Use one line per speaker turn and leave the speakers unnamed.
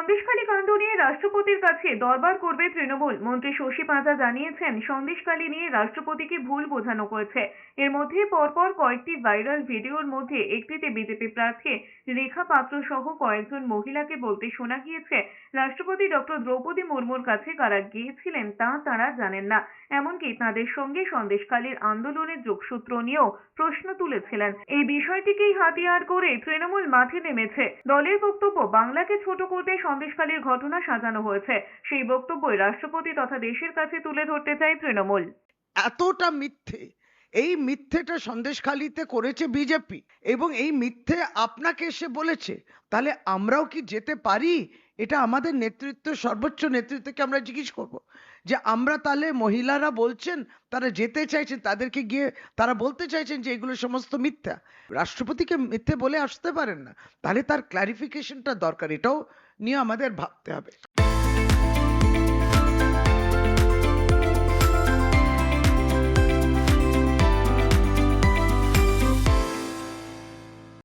সন্দেশখালী কাণ্ড নিয়ে রাষ্ট্রপতির কাছে দরবার করবে তৃণমূল। মন্ত্রী শশী পাঁজা জানিয়েছেন, সন্দেশখালী নিয়ে রাষ্ট্রপতিকে ভুল বোঝানো হয়েছে। এর মধ্যে পরপর কয়েকটি ভাইরাল ভিডিওর মধ্যে একটিতে বিজেপি প্রার্থী রেখা পাত্র সহ কয়েকজন মহিলাকে বলতে শোনা গিয়েছে, রাষ্ট্রপতি ডক্টর দ্রৌপদী মুর্মুর কাছে কারা গিয়েছিলেন তা তারা জানেন না। এমনকি তাদের সঙ্গে সন্দেশখালীর আন্দোলনের যোগসূত্র নিয়েও প্রশ্ন তুলেছিলেন। এই বিষয়টিকেই হাতিয়ার করে তৃণমূল মাঠে নেমেছে। দলের বক্তব্য, বাংলাকে ছোট করতে সন্দেশখালীর ঘটনা সাজানো হয়েছে। সেই বক্তব্যই রাষ্ট্রপতি তথা দেশের কাছে তুলে ধরতে চায় তৃণমূল।
এতটা মিথ্যে, এই মিথ্যেটা সন্দেশখালীতে করেছে বিজেপি এবং এই মিথ্যে আপনাকে এসে বলেছে, তাহলে আমরাও কি যেতে পারি? এটা আমাদের নেতৃত্ব, সর্বোচ্চ নেতৃত্বকে আমরা জিজ্ঞেস করব যে আমরা তাহলে, মহিলারা বলছেন তারা যেতে চাইছেন, তাদেরকে গিয়ে তারা বলতে চাইছেন যে এগুলো সমস্ত মিথ্যা। রাষ্ট্রপতিকে মিথ্যে বলে আসতে পারেন না, তাহলে তার ক্লারিফিকেশনটা দরকার, এটাও নিয়ে আমাদের ভাবতে হবে।